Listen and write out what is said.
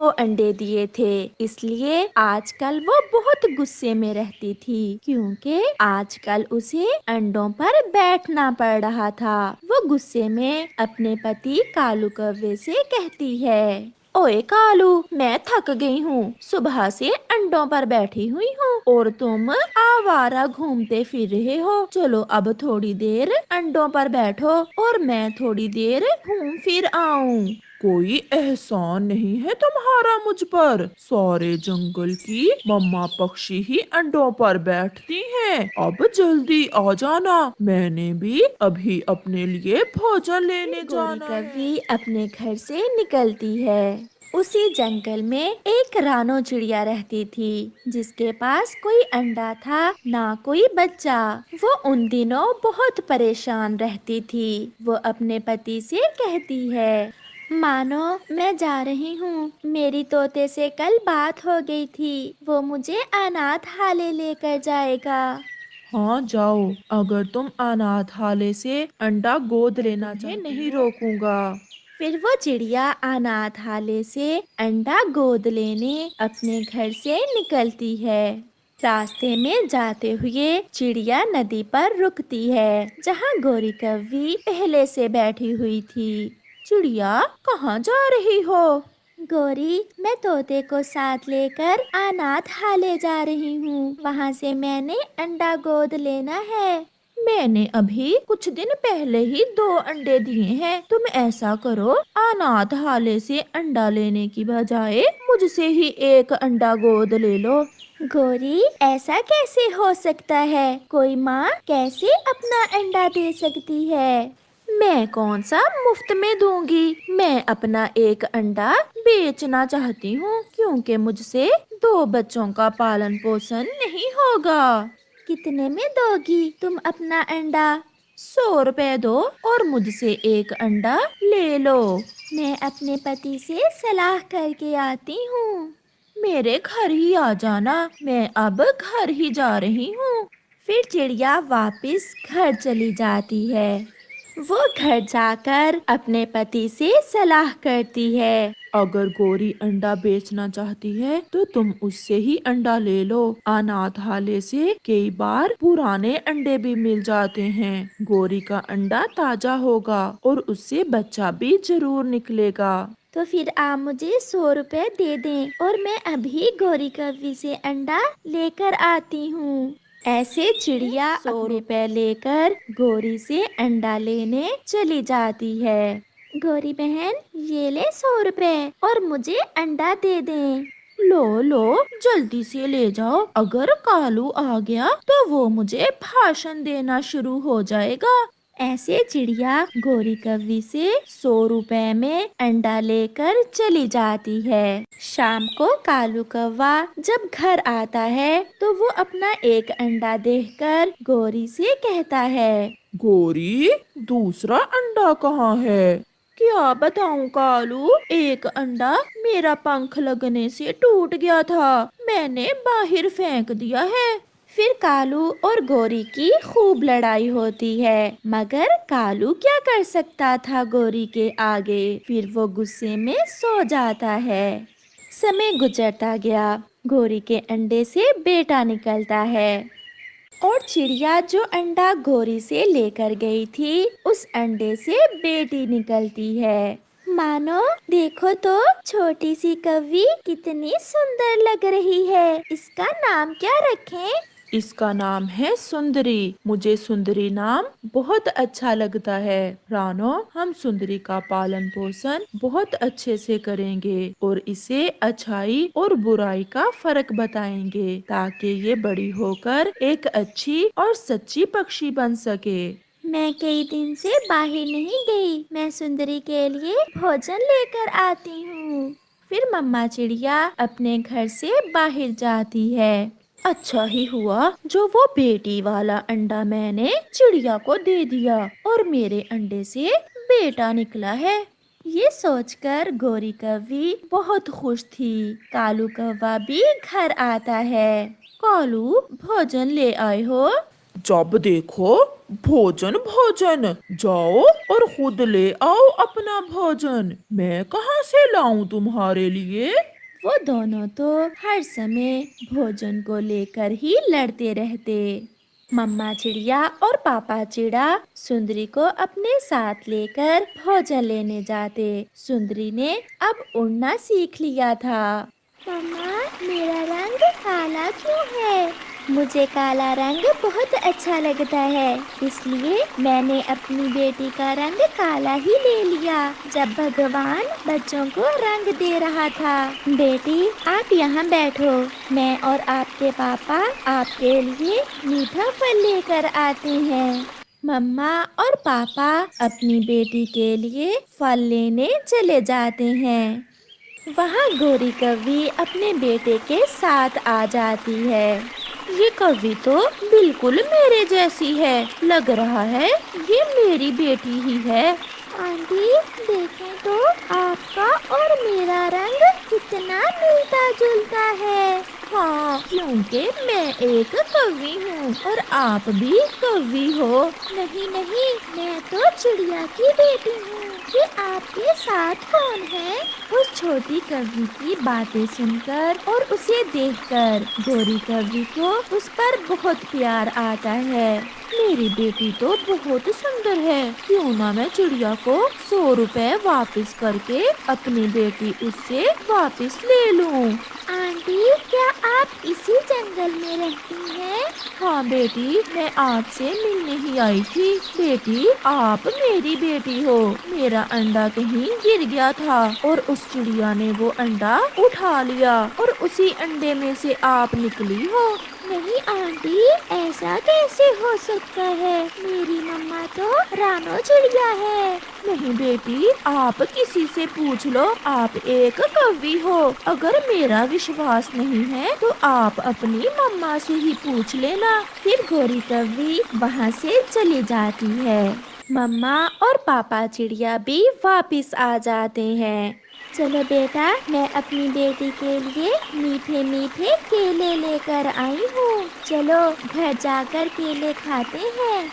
2 अंडे दिए थे, इसलिए आजकल वो बहुत गुस्से में रहती थी क्योंकि आजकल उसे अंडों पर बैठना पड़ रहा था। वो गुस्से में अपने पति कालू कौवे से कहती है, ओए कालू, मैं थक गई हूँ, सुबह से अंडों पर बैठी हुई हूँ और तुम आवारा घूमते फिर रहे हो। चलो अब थोड़ी देर अंडों पर बैठो और मैं थोड़ी देर घूम फिर आऊं। कोई एहसान नहीं है तुम्हारा मुझ पर। सारे जंगल की मम्मा पक्षी ही अंडों पर बैठती हैं। अब जल्दी आ जाना, मैंने भी अभी अपने लिए भोजन फिर लेने गोरी जाना है। कौवी अपने घर से निकलती है। उसी जंगल में एक रानो चिड़िया रहती थी जिसके पास कोई अंडा था ना कोई बच्चा। वो उन दिनों बहुत परेशान रहती थी। वो अपने पति से कहती है, मानो मैं जा रही हूँ, मेरी तोते से कल बात हो गई थी, वो मुझे अनाथालय लेकर जाएगा। हाँ जाओ, अगर तुम अनाथालय से अंडा गोद मैं लेना तुम्हें चाहती नहीं हो। रोकूंगा। फिर वो चिड़िया अनाथालय से अंडा गोद लेने अपने घर से निकलती है। रास्ते में जाते हुए चिड़िया नदी पर रुकती है जहाँ गोरी कौवी पहले से बैठी हुई थी। चिड़िया, कहाँ जा रही हो? गोरी, मैं तोते को साथ लेकर अनाथालय जा रही हूँ, वहाँ से मैंने अंडा गोद लेना है। मैंने अभी कुछ दिन पहले ही 2 अंडे दिए हैं। तुम ऐसा करो, अनाथालय से अंडा लेने की बजाय मुझसे ही एक अंडा गोद ले लो। गोरी, ऐसा कैसे हो सकता है? कोई माँ कैसे अपना अंडा दे सकती है? मैं कौन सा मुफ्त में दूंगी? मैं अपना एक अंडा बेचना चाहती हूँ क्योंकि मुझसे 2 बच्चों का पालन पोषण नहीं होगा। कितने में दोगी तुम अपना अंडा? 100 रुपए दो और मुझसे एक अंडा ले लो। मैं अपने पति से सलाह करके आती हूँ। मेरे घर ही आ जाना, मैं अब घर ही जा रही हूँ। फिर चिड़िया वापस घर चली जाती है। वो घर जाकर अपने पति से सलाह करती है। अगर गोरी अंडा बेचना चाहती है तो तुम उससे ही अंडा ले लो। अनाथालय से कई बार पुराने अंडे भी मिल जाते हैं। गोरी का अंडा ताजा होगा और उससे बच्चा भी जरूर निकलेगा। तो फिर आप मुझे 100 रुपए दे दें और मैं अभी गोरी कव्वी से अंडा लेकर आती हूँ। ऐसे चिड़िया 100 रुपए लेकर गोरी से अंडा लेने चली जाती है। गोरी बहन, ये ले 100 रुपए और मुझे अंडा दे दें। लो लो, जल्दी से ले जाओ, अगर कालू आ गया तो वो मुझे भाषण देना शुरू हो जाएगा। ऐसे चिड़िया गोरी कव्वी से 100 रुपए में अंडा लेकर चली जाती है। शाम को कालू कौवा जब घर आता है तो वो अपना एक अंडा देखकर गोरी से कहता है, गोरी, दूसरा अंडा कहाँ है? क्या बताऊं कालू, एक अंडा मेरा पंख लगने से टूट गया था, मैंने बाहर फेंक दिया है। फिर कालू और गोरी की खूब लड़ाई होती है, मगर कालू क्या कर सकता था गोरी के आगे। फिर वो गुस्से में सो जाता है। समय गुजरता गया, गोरी के अंडे से बेटा निकलता है और चिड़िया जो अंडा गोरी से लेकर गई थी उस अंडे से बेटी निकलती है। मानो, देखो तो छोटी सी कौवी कितनी सुंदर लग रही है, इसका नाम क्या रखें? इसका नाम है सुंदरी। मुझे सुंदरी नाम बहुत अच्छा लगता है। रानो, हम सुंदरी का पालन पोषण बहुत अच्छे से करेंगे और इसे अच्छाई और बुराई का फर्क बताएंगे ताकि ये बड़ी होकर एक अच्छी और सच्ची पक्षी बन सके। मैं कई दिन से बाहर नहीं गई, मैं सुंदरी के लिए भोजन लेकर आती हूँ। फिर मम्मा चिड़िया अपने घर से बाहर जाती है। अच्छा ही हुआ जो वो बेटी वाला अंडा मैंने चिड़िया को दे दिया और मेरे अंडे से बेटा निकला है। ये सोचकर गोरी कौवी बहुत खुश थी। कालू कौवा भी घर आता है। कालू, भोजन ले आए हो? जब देखो भोजन भोजन, जाओ और खुद ले आओ अपना भोजन। मैं कहाँ से लाऊं तुम्हारे लिए? वो दोनों तो हर समय भोजन को लेकर ही लड़ते रहते। मम्मा चिड़िया और पापा चिड़ा सुंदरी को अपने साथ लेकर भोजन लेने जाते। सुंदरी ने अब उड़ना सीख लिया था। मम्मा, मेरा रंग काला क्यों है? मुझे काला रंग बहुत अच्छा लगता है, इसलिए मैंने अपनी बेटी का रंग काला ही ले लिया जब भगवान बच्चों को रंग दे रहा था। बेटी, आप यहाँ बैठो, मैं और आपके पापा आपके लिए मीठा फल लेकर आते हैं। मम्मा और पापा अपनी बेटी के लिए फल लेने चले जाते हैं। वहाँ गोरी कौवी अपने बेटे के साथ आ जाती है। ये कौवी तो बिल्कुल मेरे जैसी है, लग रहा है ये मेरी बेटी ही है। आंटी, देखें तो आपका और मेरा रंग कितना मिलता जुलता है। हाँ, क्योंकि मैं एक कौवी हूँ और आप भी कौवी हो। नहीं नहीं, मैं तो चिड़िया की बेटी हूँ। ये आपके साथ कौन है? उस छोटी कौवी की बातें सुनकर और उसे देखकर गोरी कौवी को उस पर बहुत प्यार आता है। मेरी बेटी तो बहुत सुंदर है, क्यों ना मैं चिड़िया को 100 रुपए वापस करके अपनी बेटी उससे वापस ले लूं। आंटी, क्या आप इसी जंगल में रहती हैं? हाँ बेटी, मैं आपसे मिलने ही आई थी। बेटी, आप मेरी बेटी हो। मेरा अंडा कहीं गिर गया था और उस चिड़िया ने वो अंडा उठा लिया और उसी अंडे में से आप निकली हो। नहीं आंटी, ऐसा कैसे हो सकता है? मेरी मम्मा तो रानो चिड़िया है। नहीं बेटी, आप किसी से पूछ लो, आप एक कौवी हो। अगर मेरा विश्वास नहीं है तो आप अपनी मम्मा से ही पूछ लेना। फिर गोरी कौवी वहाँ से चली जाती है। मम्मा और पापा चिड़िया भी वापस आ जाते हैं। चलो बेटा, मैं अपनी बेटी के लिए मीठे मीठे केले लेकर आई हूँ। चलो घर जाकर केले खाते हैं।